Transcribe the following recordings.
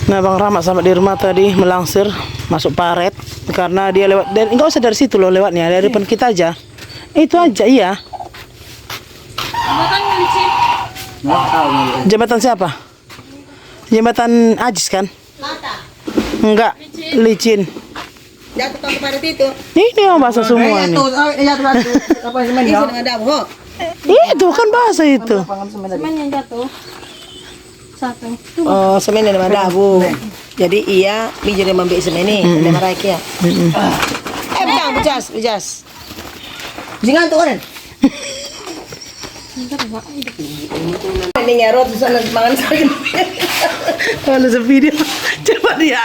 Nah, Bang Rahmat sama Dirma tadi melangsir masuk paret karena dia lewat dan enggak usah dari situ loh lewatnya, dari depan kita aja. Itu aja iya. Jembatan licin. Jembatan siapa? Jembatan Ajis kan? Enggak, licin. Jatuh ke parit itu. Ini yang basah semua ini. Apa semen ya? Ada bohong. Itu kan basah itu. Semen yang jatuh. Satu. Oh, semen yang ada bu. Jadi iya, biji dia ambil semen ini, dia marah ya. Bang, bejas. Jangan tuh kan. Ini ngerot di sana semangat sekali. Kalau video coba dia.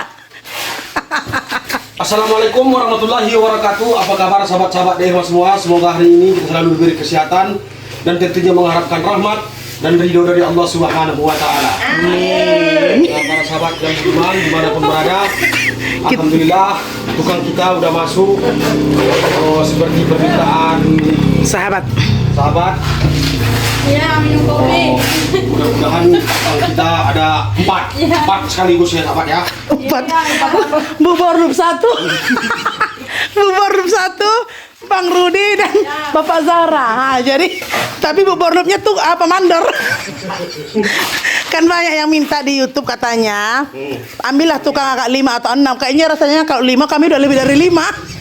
Assalamualaikum warahmatullahi wabarakatuh. Apa kabar sahabat-sahabat Dewa semua? Semoga hari ini kita selalu diberi kesehatan dan tentunya mengharapkan rahmat dan ridho dari Allah Subhanahu wa taala. Amin. Para sahabat dan iman dimanapun berada, alhamdulillah tukang kita udah masuk. Seperti permintaan Sahabat. Ya, minum kopi. Mudah-mudahan kita ada empat sekaligus ya sahabat ya. 4 bubur rup 1 bubur rup 1 Bang Rudi dan Bapak Zara. Jadi tapi bubur rupnya tuh apa mandor. Kan banyak yang minta di YouTube katanya. Ambillah tukang agak 5 atau 6. Kayaknya rasanya kalau 5 kami udah lebih dari 5.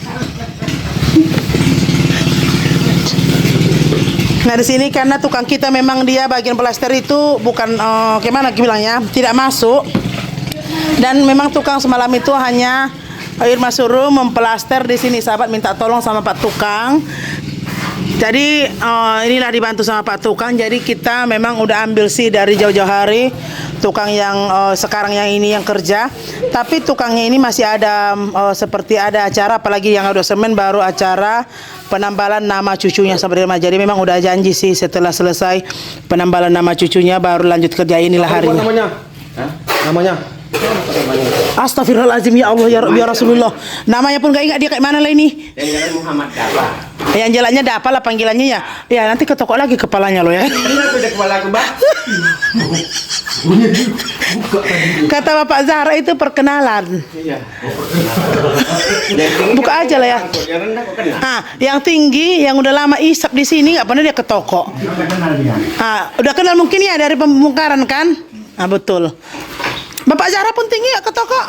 Nah di sini karena tukang kita memang dia bagian plester itu bukan gimana bilangnya tidak masuk. Dan memang tukang semalam itu hanya Irma suruh memplaster di sini. Sahabat minta tolong sama Pak Tukang. Jadi inilah dibantu sama Pak Tukang. Jadi kita memang udah ambil sih dari jauh-jauh hari tukang yang sekarang yang ini yang kerja. Tapi tukangnya ini masih ada seperti ada acara, apalagi yang udah semen baru acara penambalan nama cucunya sama Irma. Jadi memang udah janji sih setelah selesai penambalan nama cucunya baru lanjut kerja inilah harinya. Namanya? Astagfirullahaladzim ya Allah ya Rabbi ya Rasulullah. Namanya pun gak ingat dia kayak mana lah ini. Yang jalan Muhammad Dapa. Yang jalannya Dapa lah panggilannya ya. Ya nanti ketok lagi kepalanya lo ya. Kenapa ada kepala kembang? Kata Bapak Zahra itu perkenalan. Iya. Buka aja lah ya. Yang rendah kok kenal. Yang tinggi yang udah lama isap di sini nggak pernah dia ke toko. Udah kenal mungkin ya dari pembongkaran kan? Betul. Bapak Zahra pun tinggi ya ke toko.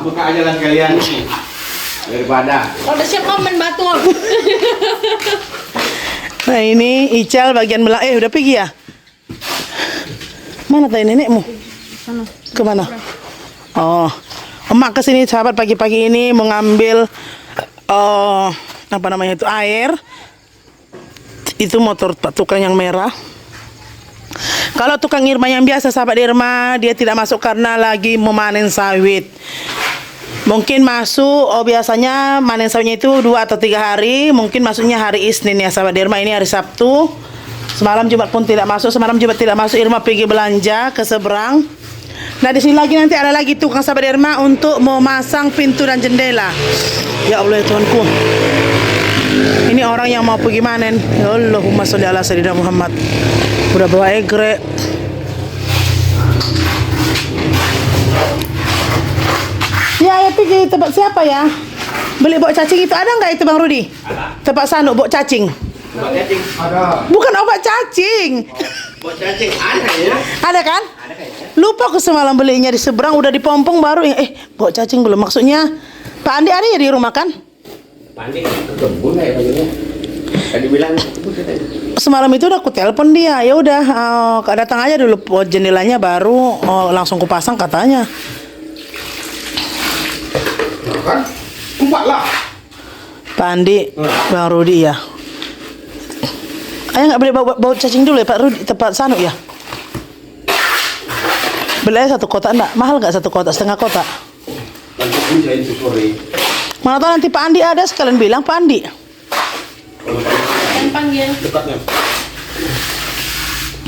Buka aja lah kalian. Daripada. Udah siap komen batu. Nah ini Ical bagian belah. Udah pergi ya? Mana tadi nenekmu? Sana. Kemana? Oh, emak kesini sahabat pagi-pagi ini mengambil apa namanya itu air. Itu motor Pak Tukang yang merah. Kalau tukang Irma yang biasa sahabat Irma dia tidak masuk karena lagi memanen sawit. Mungkin masuk biasanya manen sawitnya itu 2 atau 3 hari. Mungkin masuknya hari Isnin ya sahabat Irma, ini hari Sabtu. Semalam Jumat pun tidak masuk. Semalam Jumat tidak masuk. Irma pergi belanja ke seberang. Nah di sini lagi nanti ada lagi tukang sahabat Irma untuk memasang pintu dan jendela. Ya Allah ya Tuhanku. Ini orang yang mau pergi manen. Ya Allahumma sholli ala sayyidina Muhammad. Udah bawa egrek. Ya pergi tempat siapa ya? Beli bok cacing itu ada nggak itu Bang Rudi? Ada. Tempat Sanuk bok cacing. Obat cacing. Ada. Bukan obat cacing. Obat cacing ada ya? Ada kan? Ada kayaknya. Lupa aku semalam belinya di seberang udah dipompong baru ya. Bok cacing belum maksudnya. Pak Andi ada ya di rumah kan? Pandai ke kebun ya bajunya. Tadi bilang kebun katanya. Semalam itu udah aku telepon dia. Ya udah datang aja dulu jendelanya baru langsung kupasang katanya. Kan? Empat lah. Pak Andi, Bang Rudi ya. Ayah nggak beli bau cacing dulu ya Pak Rudi, tempat Sanuk ya? Beli aja 1 kotak enggak? Mahal nggak 1 kotak, setengah kotak? Nanti puncain itu sore. Mana tahu nanti Pak Andi ada sekalian bilang Pak Andi. Dan panggil. Dekatnya.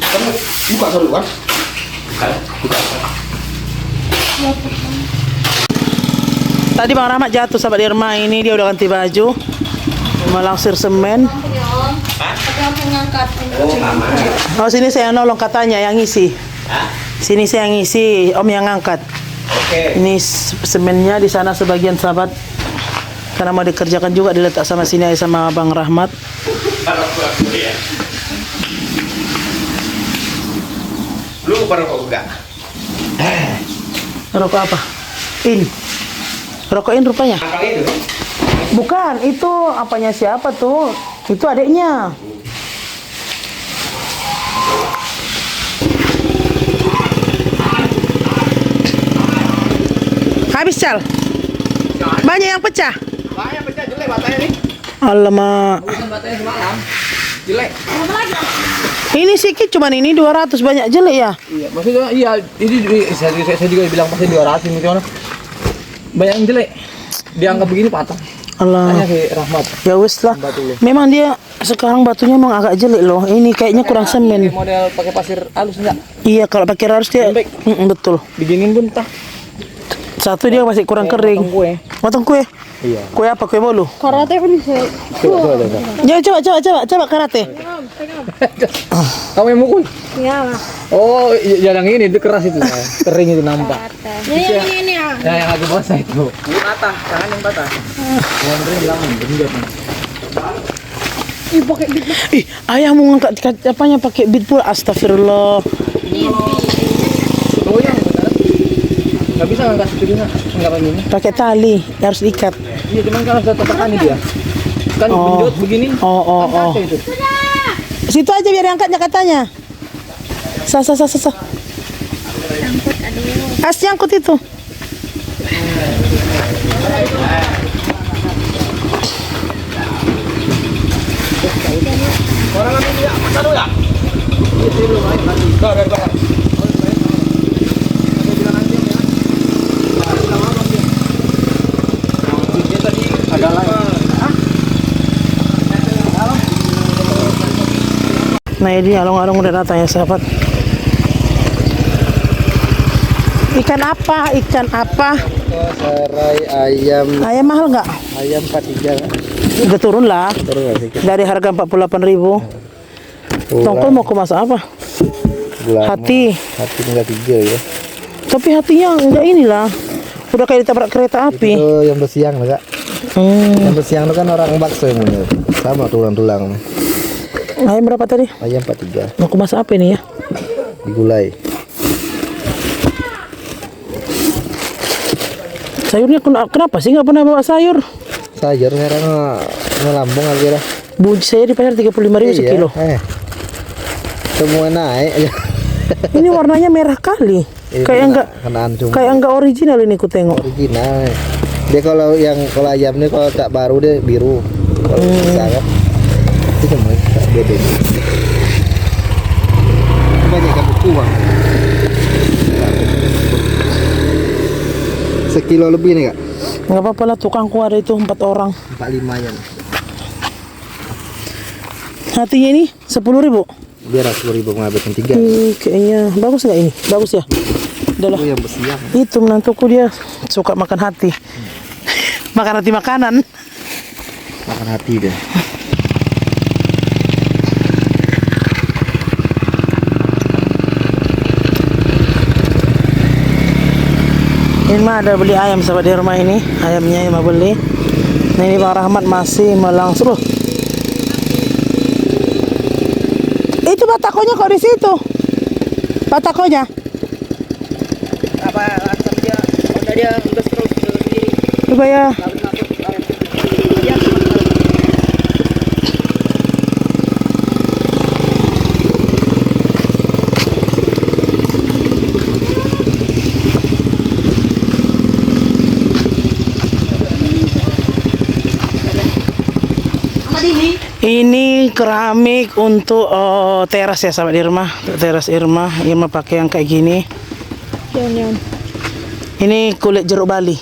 Kamu buka dulu kan? Buka. Tadi Bang Rahmat jatuh sahabat Irma, ini dia udah ganti baju, melangsir semen. Tapi aku ngangkat. Oh sini saya nolong katanya yang ngisi. Sini saya yang ngisi, Om yang ngangkat. Oke. Ini semennya di sana sebagian sahabat karena mau dikerjakan juga diletak sama sini aja sama Bang Rahmat. Lu rokok enggak? Rokok apa? Ini. Rokokin rupanya. Angkang itu. Bukan, itu apanya siapa tuh? Itu adiknya. Habis, Cal. Banyak yang pecah. Banyak pecah jelek batanya nih. Alamak. Bukan batanya semalam. Jelek. Ini sedikit cuman ini 200 banyak jelek ya. Iya, maksudnya iya, ini saya juga bilang pasti 200 ini gimana? Banyak yang jelek. Dianggap begini patah. Allah. Tanya ke Rahmat. Ya wes lah. Batu lu. Memang dia sekarang batunya emang agak jelek loh. Ini kayaknya kurang semen. Model pakai pasir halus enggak? Iya, kalau pakai harus dia Lembek. betul. Diginin pun tah. Satu dia masih kurang kering. Potong kue. Potong kue. Iya. Kue apa? Kue bolu. Karate kan bisa. Coba. Ya, coba karate. Kamu yang mukul? Ya. Oh, yang ini itu keras itu. Kering itu nampak. Ini ya. Ya, yang agak basah itu. Ini patah, tangan yang patah. Yang kering bilang genjot. Ih, pakai gitu. Ih, ayah mau ngangkat apanya pakai beat pula. Astagfirullah. Oh yang benar. Enggak bisa ngangkat seperti enggak kayak gini. Pakai tali, harus diikat. Iya, cuman kalau sudah tatakan ini dia. Kan Oh. genjot begini. Oh. Angkat itu. Situ aja biar angkatnya katanya. Sa. As nyangkut itu. Nah ini alung-alung udah datang ya sahabat. Ikan apa? Serai ayam Ayam mahal nggak? 43. Udah turun lah. Turun nggak sih? Dari harga 48.000. Tongkol mau ke masak apa? Hati. Hati enggak 3 ya. Tapi hatinya enggak inilah. Udah kayak ditabrak kereta api. Itu yang bersiang enggak? Yang bersiang itu kan orang bakso yang punya. Sama tulang-tulang. Ayam berapa tadi? Ayam 43. Mau ke masak apa ini ya? Digulai. Sayurnya kenapa sih nggak pernah bawa sayur? Sayur sekarang ngelambung aja dah. Bunci saya di pasar 35.000 sekilo. Semua naik aja. Ini warnanya merah kali. Kayak kenaan cuma enggak original ini ku tengok. original. Dia kalau ayam ini kalau tak baru dia biru. Kalau bisa kan. Itu semua tak beda. Banyak kan uang. Sekilo lebih nih kak. Nggak apa-apa lah, tukangku ada itu 4 orang. 45 ya. Hatinya ini 10.000. Biar 10.000 mengambilkan 3. Kayaknya bagus nggak ini? Bagus ya. Udah lah. Itu yang bersiang. Itu menantuku dia suka makan hati. Makan hati makanan. Makan hati dia. Ini mah ada beli ayam sahabat di rumah ini. Ayamnya yang mau beli. Nah ini Bang Rahmat masih melangsung. Loh. Itu batakonya kok di situ? Batakonya? Apa dia udah dia terus sendiri. Coba ya. Ini keramik untuk teras ya sahabat Irma. Teras Irma pakai yang kayak gini. Ini kulit jeruk Bali.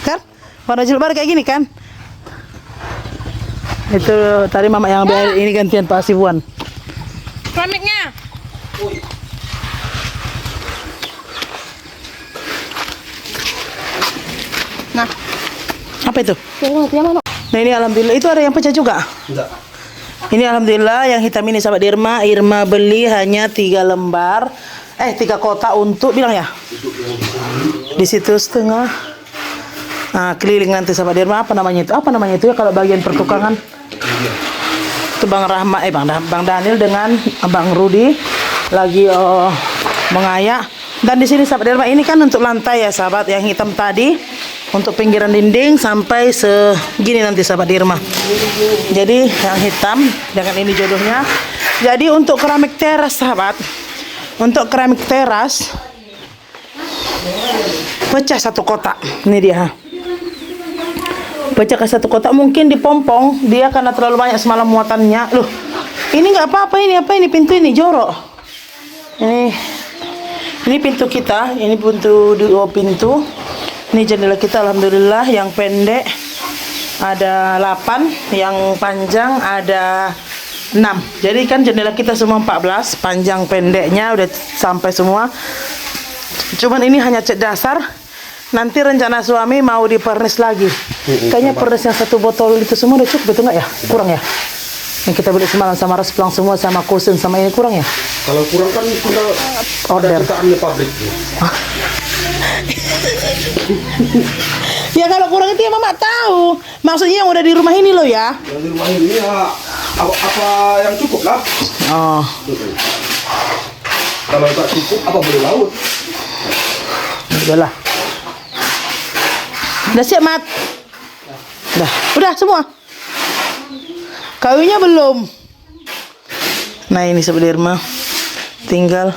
Kan? Warna jeruk Bali kayak gini kan? Itu tadi mama yang ambil, ini gantian Pak Sibuan. Keramiknya. Nah, Apa itu? keramiknya mana? Nah ini alhamdulillah itu ada yang pecah juga. Enggak. Ini alhamdulillah yang hitam ini sahabat Irma beli hanya 3 lembar. 3 kotak untuk bilang ya. Di situ setengah. Nah, keliling nanti sahabat Irma, apa namanya itu? Apa namanya itu ya kalau bagian pertukangan? Itu Bang Rahmat, Bang Daniel dengan Bang Rudi lagi mengayak. Dan di sini sahabat Irma ini kan untuk lantai ya sahabat, yang hitam tadi untuk pinggiran dinding sampai segini nanti sahabat Irma. Jadi yang hitam dengan ini jodohnya. Jadi untuk keramik teras sahabat, untuk keramik teras pecah 1 kotak. Ini dia. Pecah ke 1 kotak, mungkin dipompong dia karena terlalu banyak semalam muatannya. Loh, ini nggak apa-apa, ini apa ini, pintu ini jorok. Ini pintu kita, ini pintu 2 pintu. Ini jendela kita alhamdulillah yang pendek ada 8, yang panjang ada 6. Jadi kan jendela kita semua 14, panjang pendeknya udah sampai semua. Cuman ini hanya cat dasar. Nanti rencana suami mau dipernis lagi. Kayaknya pernis yang 1 botol itu semua udah cukup, betul nggak ya? Kurang ya? Yang kita beli semalam sama resplang semua sama kusen sama ini kurang ya? Kalau kurang kan kita Order. ada cetakannya pabrik. Ya kalau kurang itu ya mama tahu. Maksudnya yang udah di rumah ini loh ya. Yang di rumah ini ya apa yang cukup lah. Oh. Kalau tak cukup apa boleh laut? Udahlah. Udah siap, Mat? Udah semua. Kayunya belum. Nah, ini sebenarnya tinggal.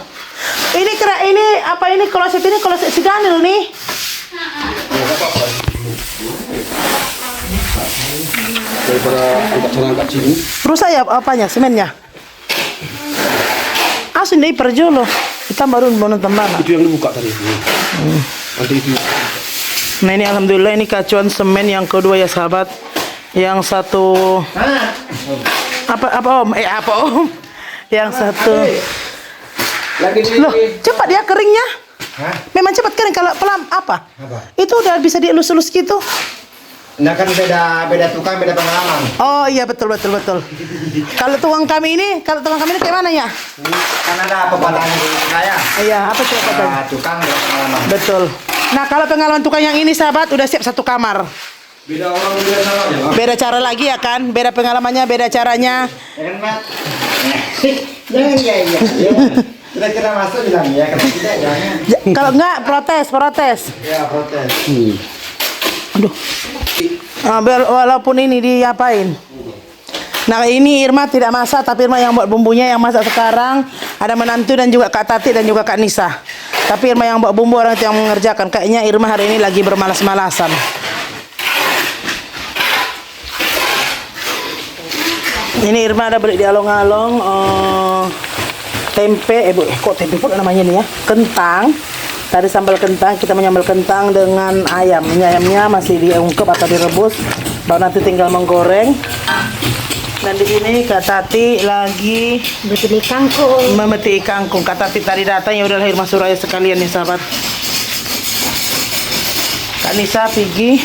Ini kloset si Daniel nih. Daripada angkat sini. Rusak ya apanya? Semennya? Asin deh perjolo. Kita baru mau nonton mana? Itu yang dibuka tadi. Nanti itu. Nah ini alhamdulillah ini kacuan semen yang kedua ya sahabat. Yang satu apa om? Apa om? Yang satu. Loh, cepat ya keringnya. Memang cepat kering kalau pelan apa? Itu udah bisa dielus-elus gitu. Nah kan beda tukang, beda pengalaman. Oh iya betul. Kalau tukang kami ini kayak mana ya? Kan ada pepatahnya saya. Iya, apa coba katanya? Tukang beda pengalaman. Betul. Nah, kalau pengalaman tukang yang ini sahabat udah siap 1 kamar. Beda orang beda caranya. Beda cara lagi ya kan? Beda pengalamannya, beda caranya. Ya kan, Mat? Jangan iya. Kira-kira masuk bilang ya, kalau tidak jangan. Kalau enggak protes. Ya protes. Aduh. Walaupun ini diapain. Nah ini Irma tidak masak, tapi Irma yang buat bumbunya, yang masak sekarang ada menantu dan juga Kak Tati dan juga Kak Nisa. Tapi Irma yang buat bumbu, orang itu yang mengerjakan. Kayaknya Irma hari ini lagi bermalas-malasan. Ini Irma ada beli di along-along tempe, kok tempe pun namanya nih ya, kentang. Tadi sambal kentang, kita menyambal kentang dengan ayam. Ini ayamnya masih diungkep atau direbus, baru nanti tinggal menggoreng. Dan di sini Kak Tati lagi Betul kangkung. memetik kangkung. Kak Tati tadi datang, ya udah lahir masuk raya sekalian nih sahabat. Kak Nisa pergi.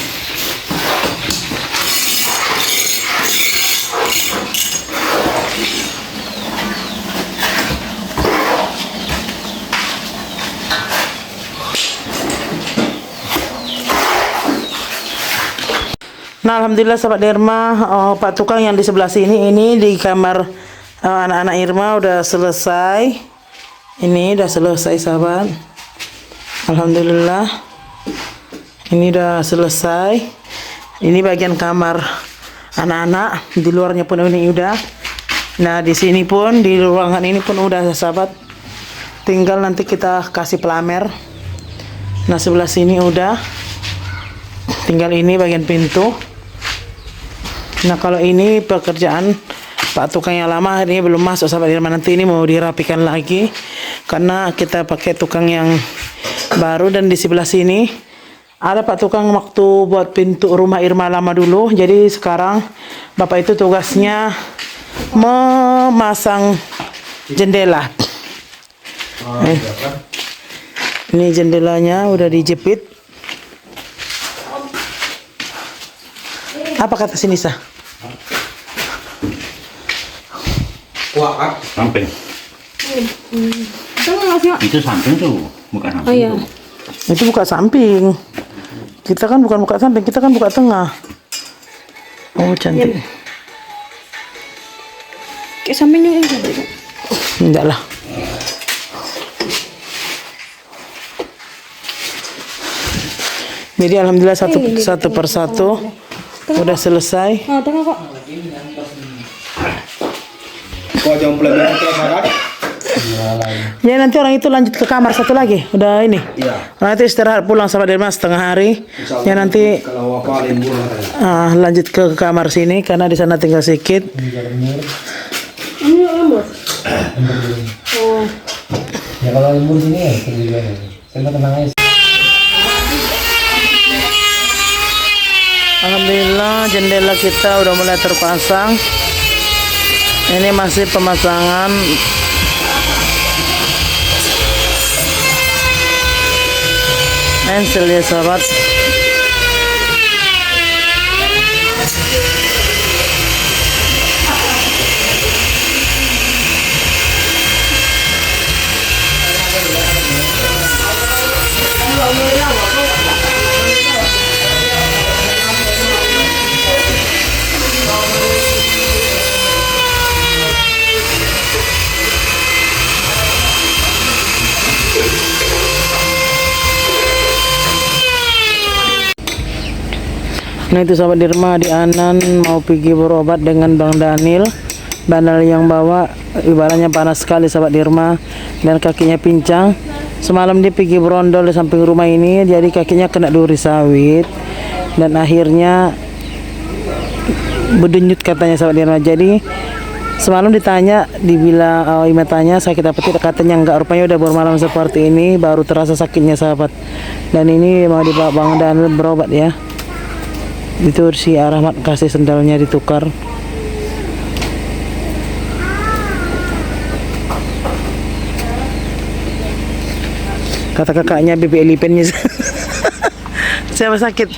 Nah alhamdulillah sahabat Irma, Pak tukang yang di sebelah sini ini di kamar anak-anak Irma udah selesai. Ini udah selesai sahabat. Alhamdulillah. Ini udah selesai. Ini bagian kamar anak-anak, di luarnya pun ini udah. Nah di sini pun, di ruangan ini pun udah sahabat. Tinggal nanti kita kasih pelamer. Nah sebelah sini udah. Tinggal ini bagian pintu. Nah kalau ini pekerjaan Pak tukang yang lama hari ini belum masuk sahabat Irma, nanti ini mau dirapikan lagi karena kita pakai tukang yang baru. Dan di sebelah sini ada Pak tukang waktu buat pintu rumah Irma lama dulu, jadi sekarang Bapak itu tugasnya memasang jendela. Ini jendelanya udah dijepit. Apa kata si Nisa? Wah, Samping. Tengah Mas, ya. Itu samping tuh, bukan samping. Oh iya. tuh. Itu buka samping. Kita kan bukan buka samping, kita kan buka tengah. Oh, cantik. Kayak sampingnya ini tadi. Enggak lah. Jadi alhamdulillah satu persatu udah selesai. Oh, tengah kok. Kau jam pelajaran kita sangat. Ya nanti orang itu lanjut ke kamar satu lagi. Udah ini. Iya. Orang itu istirahat pulang sama Derma setengah hari. Ya nanti Kalau apa lembur katanya. lanjut ke kamar sini karena di sana tinggal sedikit. Ini lembut. Ya kalau lembur sini ya juga. Saya tenang aja. Alhamdulillah jendela kita udah mulai terpasang. Ini masih pemasangan. Ensel ya sahabat. Nah itu sahabat Dirma di Anan mau pergi berobat dengan Bang Daniel. Bang Daniel yang bawa ibaratnya panas sekali sahabat Dirma dan kakinya pincang. Semalam dia pergi berondol di samping rumah ini, jadi kakinya kena duri sawit dan akhirnya berdenyut katanya sahabat Dirma. Jadi semalam ditanya, dibilang Ima tanya sakit apa tidak, katanya enggak, rupanya udah bermalam seperti ini baru terasa sakitnya sahabat. Dan ini mau dibawa Bang Daniel berobat ya. Itu si Rahmat kasih sendalnya ditukar. Kata kakaknya BB Elipennya siapa sakit?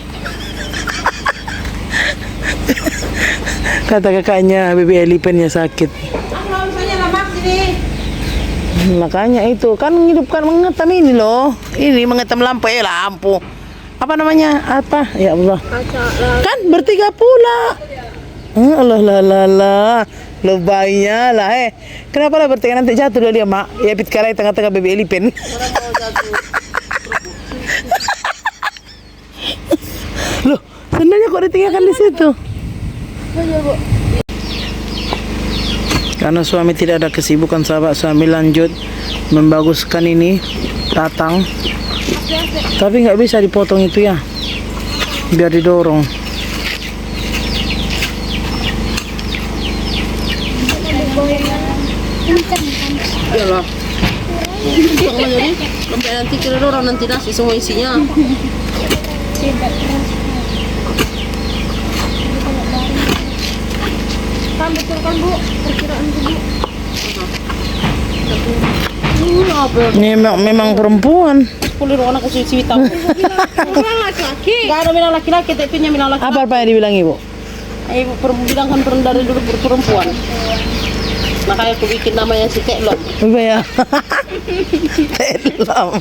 Kata kakaknya BB Elipennya sakit. Makanya itu kan menghidupkan mengetam ini loh. Ini mengetam lampu lampu. Apa namanya? Apa? Ya Allah. Kan bertiga pula. Allah lah. Lebaynya lah Kenapa lah bertiga, nanti jatuh dia mak. Ya pitkalai tengah-tengah BB Elipen. Loh, sendalnya kok ditinggalkan di situ? Karena suami tidak ada kesibukan sahabat, suami lanjut membaguskan ini tatang. Tapi nggak bisa dipotong itu ya, biar didorong. Iyalah. Jadi sampai nanti kira orang nanti nasi semua isinya. Kan betul kan Bu, perkiraan Bu. Ini memang perempuan. Kulir orang kasih hitam. Bilang laki-laki. Gak ada bilang laki-laki, tapi nya bilang laki-laki. Apa yang dibilang ibu? Ibu bilang kan dari dulu perempuan. Makanya aku bikin namanya si Teklom. Ibu ya. Teklom.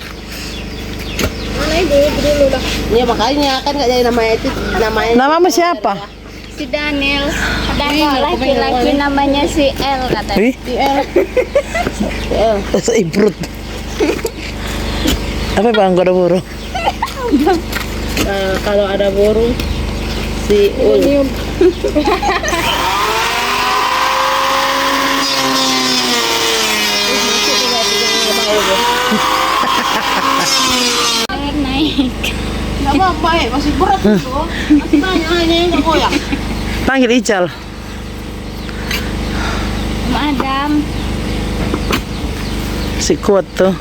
Mana ibu dulu lah. Ya makanya kan nggak jadi namanya itu namanya. Namamu siapa? Si Daniel, ada laki-laki namanya si El katanya. Wih, El. seibrut. Apa bang ada burung? Kalau ada burung si Ul. Air naik. Nggak apa-apa masih berat itu. Masih banyak hanya yang nggak goyang. Panggil Ical. Madam. Si kuat tuh.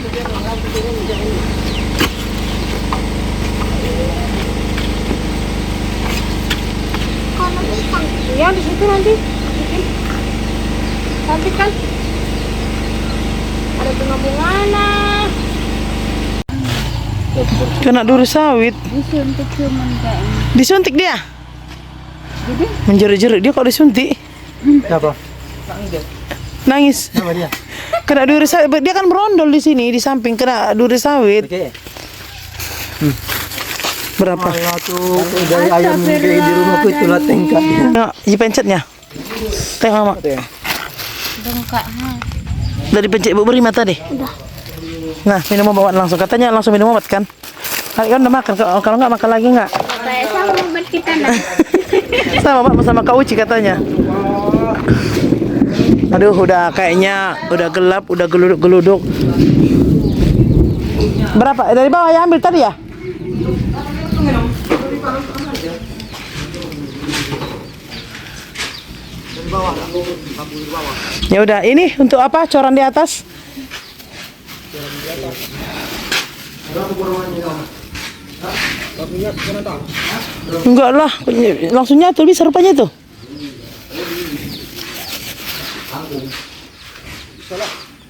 Ya di situ nanti. Tapi kan ada bunga-bungana. Kena duri sawit. Disuntik cuman kayaknya. Disuntik dia. Menjerit-jerit dia kok disuntik. Apa? Nangis. Apa dia? Kena duri sawit. Dia kan berondol di sini di samping kena duri sawit. Berapa? Dari ayam di rumahku itu lah tingkat. Nah, dipencetnya. Tengok Mak. Bengkak. Dari pencet Ibu beri mata deh. Nah, minum obat langsung. Katanya langsung minum obat kan? Kan udah makan. Kalau nggak makan lagi nggak? Kayak sama obat kita nah. Sama Pak, sama Kak Uci katanya. Aduh, udah kayaknya udah gelap, udah geluduk-geluduk. Berapa? Dari bawah ya ambil tadi ya? Ya udah, ini untuk apa? Coran di atas? Enggak lah, langsung nyatu bisa rupanya tuh.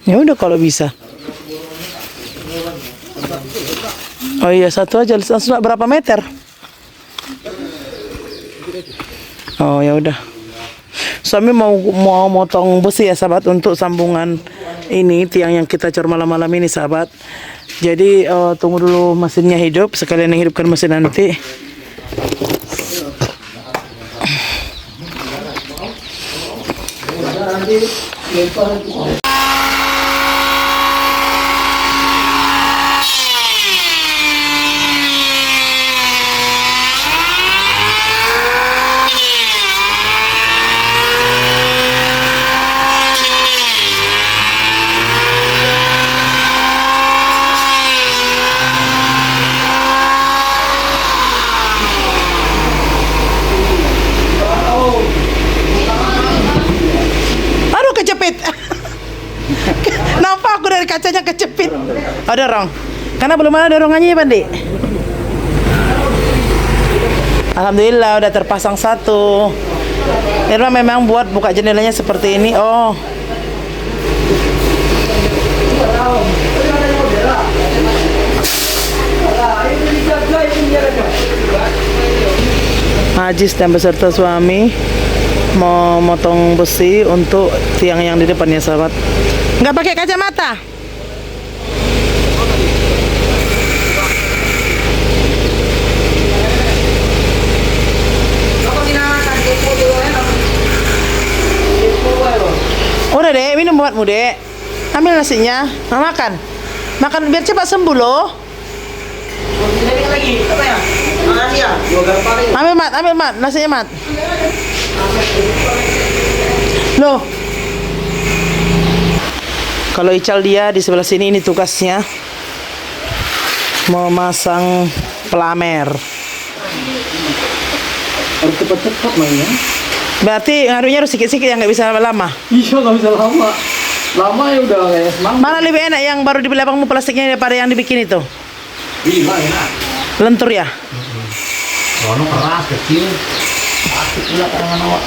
Ya udah kalau bisa. Oh iya, satu aja. Langsung berapa meter? Oh ya udah. Suami mau motong besi ya sahabat untuk sambungan ini tiang yang kita cor malam-malam ini sahabat. Jadi tunggu dulu mesinnya hidup, sekalian yang hidupkan mesin nanti. Aduh kecepit. Nampak aku dari kacanya kecepit. Oh dorong. Karena belum ada dorongannya ya Pandi. Alhamdulillah udah terpasang satu. Irma memang buat buka jendelanya seperti ini. Oh. Ajis dan beserta suami mau motong besi untuk tiang yang di depannya sahabat. Nggak pakai kacamata. Udah deh, minum buatmu dek. Ambil nasinya, mau makan. Makan biar cepat sembuh loh. Ambil mat, nasinya mat. Loh. Kalau Ical dia di sebelah sini ini tugasnya memasang pelamer. Harus cepat-cepat mainnya. Berarti ngaruhnya harus sikit-sikit yang nggak bisa lama. Iya nggak bisa lama. Lama ya udah kayak semangat. Mana lebih enak yang baru dibeli abangmu plastiknya daripada yang dibikin itu? Iya, enak. Lentur ya? Soalnya keras, kecil. Plastik pula tangan awak.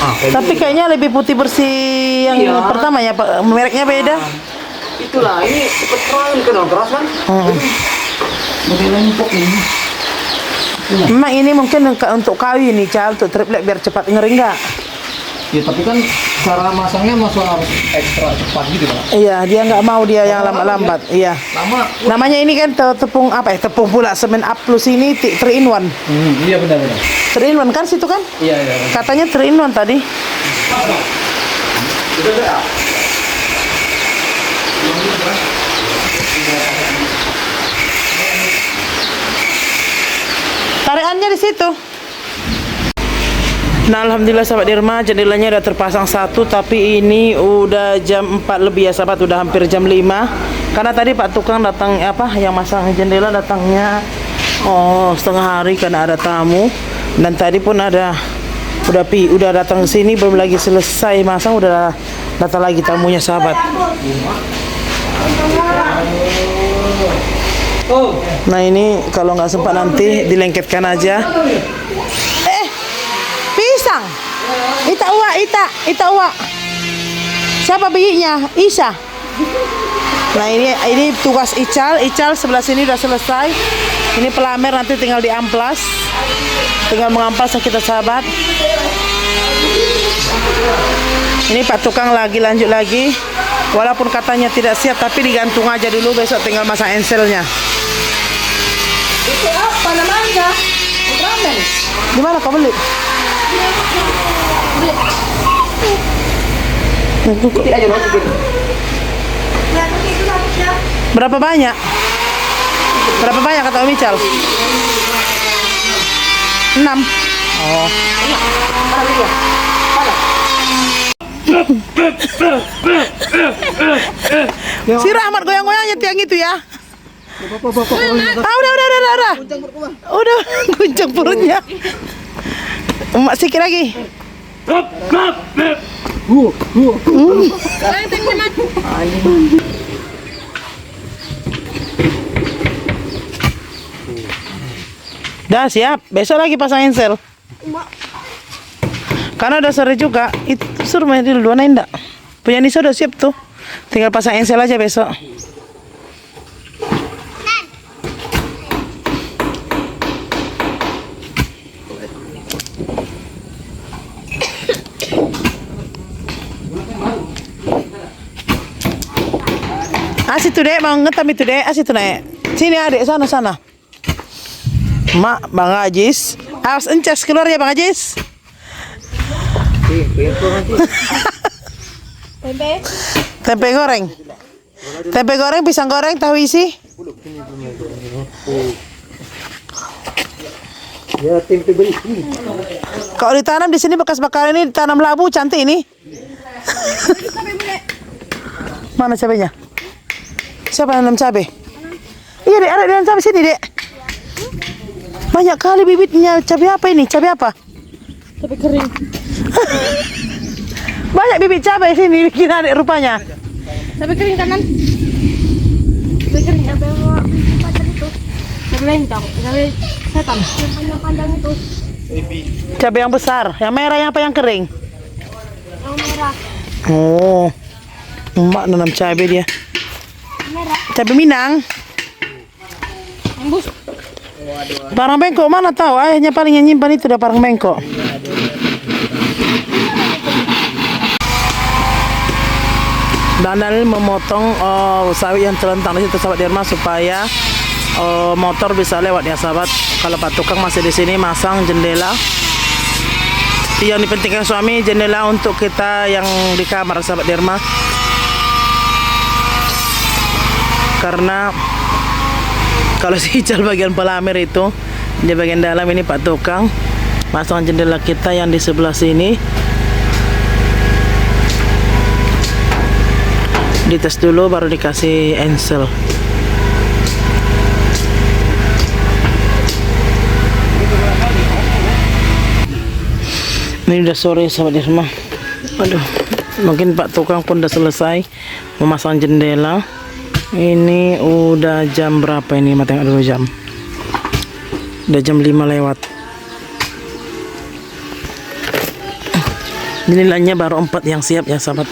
Tapi kayaknya lebih putih bersih yang Iya. pertama ya, Pak. Mereknya beda. Itulah ini cepet keras kan? Modelnya empuk ini. Memang ini mungkin untuk kayu nih, Cal, untuk triplek biar cepat ngering nggak? Ya tapi kan cara masangnya harus ekstra cepat gitu kan? Iya, dia nggak mau dia yang lambat-lambat. Iya. Lama. Namanya ini kan tepung apa ya? Tepung pula semen A plus ini 3 in 1. Iya benar-benar. 3 in 1 kan situ kan? Iya. Katanya 3 in 1 tadi. Tarikannya di situ. Nah, alhamdulillah sahabat Irma, jendelanya udah terpasang satu, tapi ini udah jam 4 lebih ya sahabat, udah hampir jam 5. Karena tadi Pak tukang datang yang masang jendela datangnya setengah hari karena ada tamu. Dan tadi pun udah datang ke sini belum lagi selesai masang udah datang lagi tamunya sahabat. Nah, ini kalau nggak sempat nanti dilengketkan aja. Pisang. Ita uwa. Siapa bijinya? Isa. Nah, ini tugas Ical sebelah sini udah selesai. Ini pelamer nanti tinggal diamplas. Tinggal mengamplas kita sahabat. Ini Pak Tukang lagi lanjut lagi. Walaupun katanya tidak siap, tapi digantung aja dulu, besok tinggal masang enselnya. Itu apa namanya? Ramen. Di mana kau beli? Berapa banyak? Berapa banyak kata Om Ical? 6. Oh. Si Rahmat goyang-goyangnya tiang itu ya. Udah. Udah, guncang perutnya. Emak sikit lagi. Dah siap, besok lagi pasang ensel. Karena udah sore juga, itu suruh main dulu dua enggak. Punya Nisa udah siap tuh. Tinggal pasang ensel aja besok. Asih tuh dek, mau ngetam itu dek, asih tuh nek. Sini adik, sana. Mak, Bang Ajis. Awas encas keluar ya Bang Ajis. Tempe goreng. Tempe goreng, pisang goreng, tahu isi. Ya tempe beli. Kalau ditanam di sini bekas bakar ini ditanam labu cantik ini. Mana cabenya? Siapa yang nanam cabai? Iya dek, ada nanam cabai sini dek. Banyak kali bibitnya. Cabai apa ini? Cabai apa? Cabai kering. Banyak bibit cabai sini bikin adik rupanya. Cabai kering kanan. Cabai kering cabai panjang itu. Cabai lentong, cabai setan. Yang panjang itu. Cabai yang besar, yang merah yang apa yang kering? Yang merah. Oh, emak nanam cabai dia. Merah. Cabai Minang. Embus. Parang bengkok mana tahu? Ayahnya paling yang nyimpan itu udah parang bengkok. Daniel memotong sawit yang terlentang di situ sahabat Derma supaya motor bisa lewat ya sahabat. Kalau Pak Tukang masih di sini masang jendela. Yang dipentingkan suami jendela untuk kita yang di kamar sahabat Derma. Karena kalau si Ical bagian pelamer itu, di bagian dalam ini Pak Tukang masang jendela kita yang di sebelah sini. Dites dulu baru dikasih ensel. Ini udah sore sahabat di rumah. Aduh, mungkin Pak Tukang pun udah selesai memasang jendela. Ini udah jam berapa ini? Mati tengok dulu jam. Udah jam 5 lewat. Jendelanya baru 4 yang siap ya sahabat.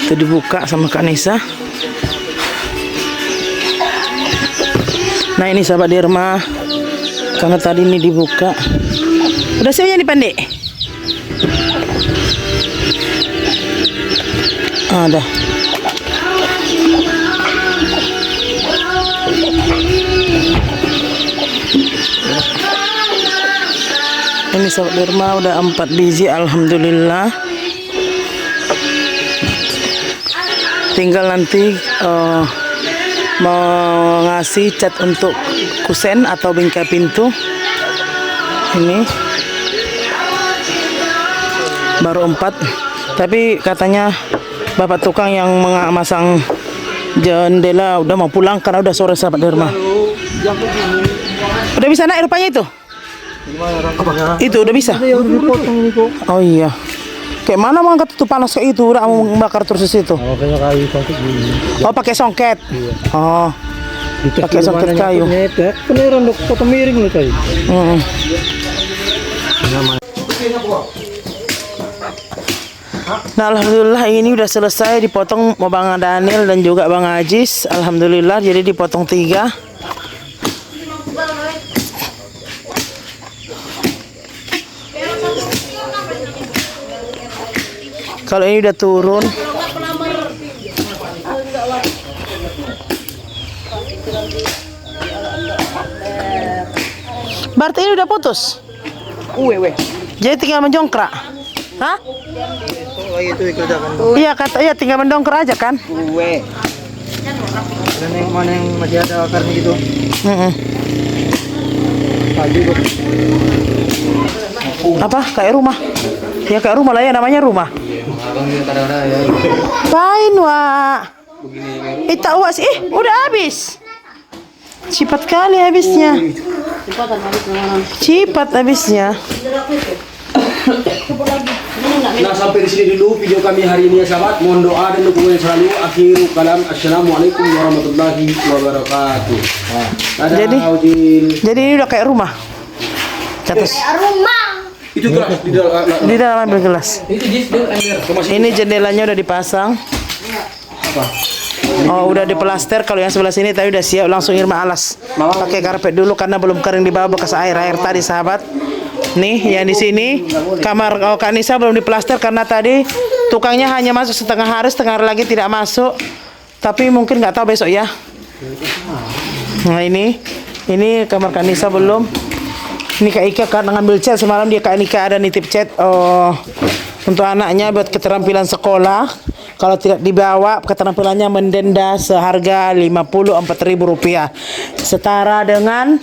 Itu dibuka sama Kak Nisa. Nah ini sahabat di rumah, karena tadi ini dibuka. Udah siapnya dipendek. Ada. Ini sahabat di rumah udah 4 biji, alhamdulillah. Tinggal nanti mau ngasih cat untuk kusen atau bingkai pintu. Ini baru 4, tapi katanya Bapak Tukang yang memasang jendela udah mau pulang karena udah sore sahabat di rumah. Udah bisa naik rupanya itu? Itu udah bisa? Oh iya. Kayak mana mengangkat itu panas kayak itu, udah mau membakar terus di situ. Oh, pakai songket. Oh. Pakai songket kayu. Beneran dok, potong miring loh kayu. Nah, alhamdulillah ini udah selesai dipotong Bang Daniel dan juga Bang Ajis. Alhamdulillah jadi dipotong 3. Kalau ini udah turun. Berarti ini udah putus. Jadi tinggal menjongkrak. Hah? Oh itu dikerjakan. Iya kata iya tinggal mendongkrak aja kan. Dan yang mana yang masih ada akarnya gitu. Pagi bos. Apa? Kayak rumah. Ya kayak rumah lah ya namanya rumah. Kadang-kadang ya. Pain wa. Ita uas udah habis. Cepat kali habisnya. Cepat habisnya. Nah sampai di sini dulu video kami hari ini ya sahabat. Mohon doa dan dukungan selalu. Akhirul kalam. Assalamualaikum warahmatullahi wabarakatuh. Jadi ini udah kayak rumah. Catus. Itu gelas Di dalam ambil gelas. Ini jendelanya udah dipasang. Oh udah diplaster. Kalau yang sebelah sini tadi udah siap langsung Irma alas. Pakai karpet dulu karena belum kering di bawah bekas air tadi sahabat. Nih yang di sini kamar Kak Nisa belum diplaster karena tadi tukangnya hanya masuk setengah hari lagi tidak masuk. Tapi mungkin nggak tahu besok ya. Nah ini kamar Kak Nisa belum. Ini Kak Ika karena ngambil cat semalam dia Kak Ika ada nitip cat untuk anaknya buat keterampilan sekolah. Kalau tidak dibawa keterampilannya mendenda seharga Rp54.000 setara dengan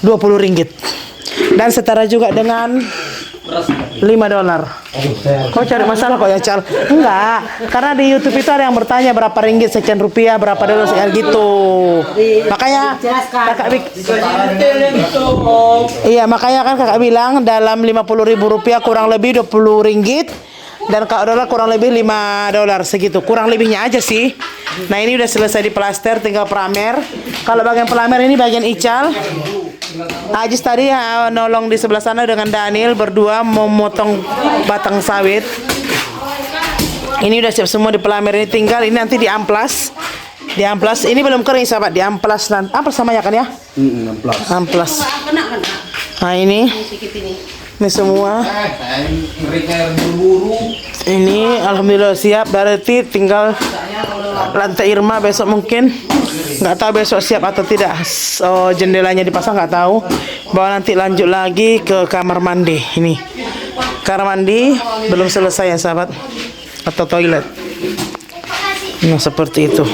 Rp20 dan setara juga dengan $5. Kau cari masalah kok ya Cal? Enggak, karena di YouTube itu ada yang bertanya berapa ringgit sekian rupiah, berapa dolar sekian gitu. Makanya kakak makanya kan kakak bilang dalam Rp50.000 kurang lebih Rp20 dan kalau dolar kurang lebih $5 segitu. Kurang lebihnya aja sih. Nah ini udah selesai diplaster, tinggal pelamer. Kalau bagian pelamer ini bagian Ical. Ajis tadi nolong di sebelah sana dengan Daniel berdua memotong batang sawit. Ini udah siap semua di pelamer ini, tinggal ini nanti diamplas. Diamplas ini belum kering sahabat, diamplas nanti. Amplas namanya kan ya? Amplas. Nah ini semua. Ini alhamdulillah siap, berarti tinggal lantai Irma besok mungkin. Nggak tahu besok siap atau tidak. Jendelanya dipasang nggak tahu. Bahwa nanti lanjut lagi ke kamar mandi. Ini kamar mandi belum selesai ya sahabat, atau toilet. Nah seperti itu.